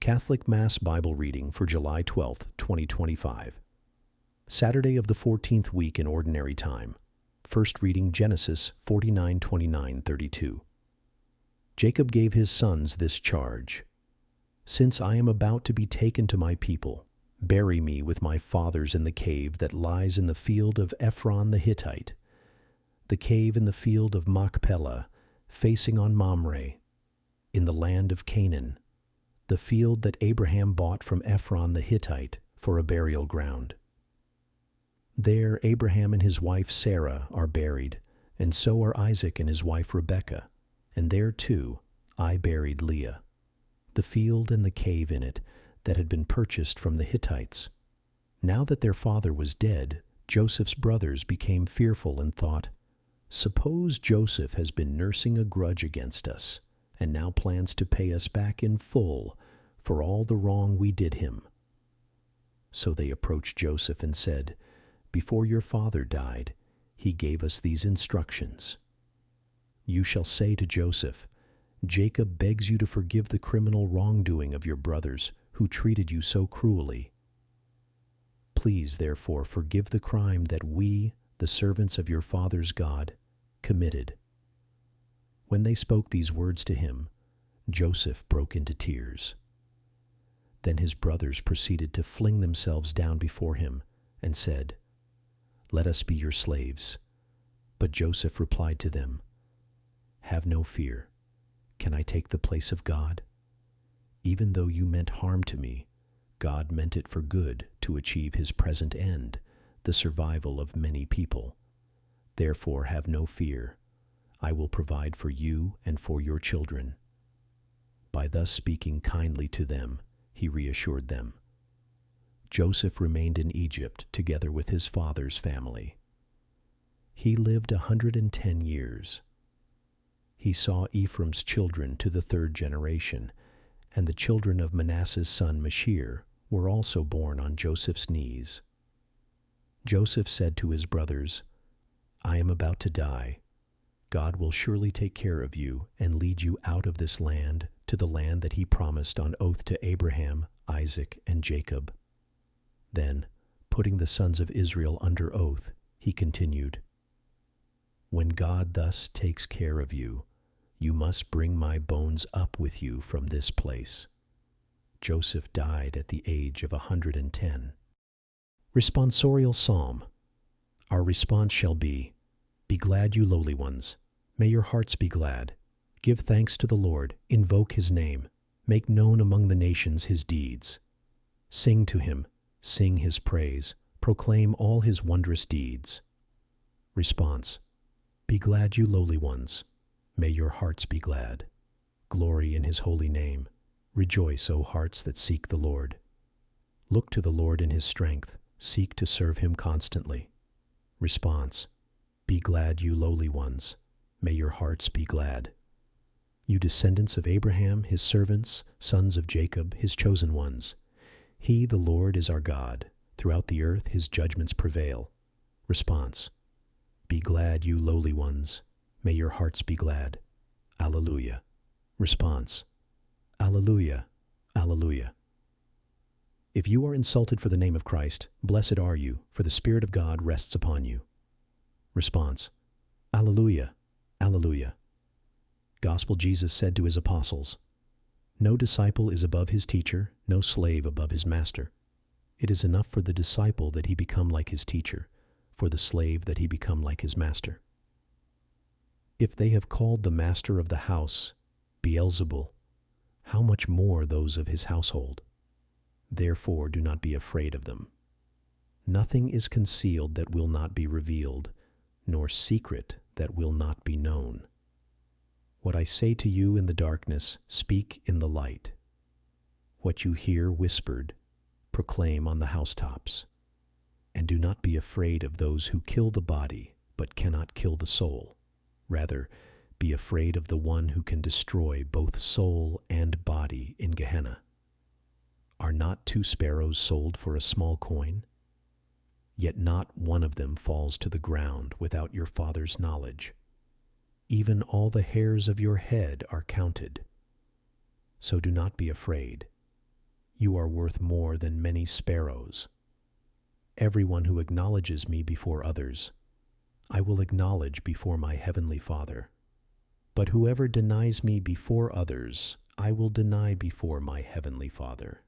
Catholic Mass Bible reading for July 12th, 2025. Saturday of the 14th week in Ordinary Time. First reading Genesis 49:29-32. Jacob gave his sons this charge: "Since I am about to be taken to my people, bury me with my fathers in the cave that lies in the field of Ephron the Hittite, the cave in the field of Machpelah, facing on Mamre, in the land of Canaan, the field that Abraham bought from Ephron the Hittite for a burial ground. There Abraham and his wife Sarah are buried, and so are Isaac and his wife Rebekah, and there too I buried Leah. The field and the cave in it that had been purchased from the Hittites. Now that their father was dead, Joseph's brothers became fearful and thought, 'Suppose Joseph has been nursing a grudge against us, and now plans to pay us back in full for all the wrong we did him.' So they approached Joseph and said, 'Before your father died, he gave us these instructions. You shall say to Joseph, Jacob begs you to forgive the criminal wrongdoing of your brothers who treated you so cruelly. Please, therefore, forgive the crime that we, the servants of your father's God, committed.' When they spoke these words to him, Joseph broke into tears. Then his brothers proceeded to fling themselves down before him and said, 'Let us be your slaves.' But Joseph replied to them, 'Have no fear. Can I take the place of God? Even though you meant harm to me, God meant it for good to achieve his present end, the survival of many people. Therefore have no fear. I will provide for you and for your children.' By thus speaking kindly to them, he reassured them. Joseph remained in Egypt together with his father's family. He lived 110 years. He saw Ephraim's children to the third generation, and the children of Manasseh's son Machir were also born on Joseph's knees. Joseph said to his brothers, 'I am about to die. God will surely take care of you and lead you out of this land to the land that he promised on oath to Abraham, Isaac, and Jacob.' Then, putting the sons of Israel under oath, he continued, 'When God thus takes care of you, you must bring my bones up with you from this place.' Joseph died at the age of 110. Responsorial Psalm. Our response shall be, "Be glad, you lowly ones. May your hearts be glad. Give thanks to the Lord, invoke his name, make known among the nations his deeds. Sing to him, sing his praise, proclaim all his wondrous deeds." Response. Be glad, you lowly ones. May your hearts be glad. Glory in his holy name. Rejoice, O hearts that seek the Lord. Look to the Lord in his strength. Seek to serve him constantly. Response. Be glad, you lowly ones. May your hearts be glad. You descendants of Abraham, his servants, sons of Jacob, his chosen ones. He, the Lord, is our God. Throughout the earth his judgments prevail. Response. Be glad, you lowly ones. May your hearts be glad. Alleluia. Response. Alleluia. Alleluia. If you are insulted for the name of Christ, blessed are you, for the Spirit of God rests upon you. Response. Alleluia. Alleluia. Gospel Jesus said to his apostles, "No disciple is above his teacher, no slave above his master. It is enough for the disciple that he become like his teacher, for the slave that he become like his master." If they have called the master of the house Beelzebul, how much more those of his household? Therefore do not be afraid of them. Nothing is concealed that will not be revealed, nor secret that will not be known. What I say to you in the darkness, speak in the light. What you hear whispered, proclaim on the housetops. And do not be afraid of those who kill the body, but cannot kill the soul. Rather, be afraid of the one who can destroy both soul and body in Gehenna. Are not 2 sparrows sold for a small coin? Yet not one of them falls to the ground without your Father's knowledge. Even all the hairs of your head are counted. So do not be afraid. You are worth more than many sparrows. Everyone who acknowledges me before others, I will acknowledge before my heavenly Father. But whoever denies me before others, I will deny before my heavenly Father.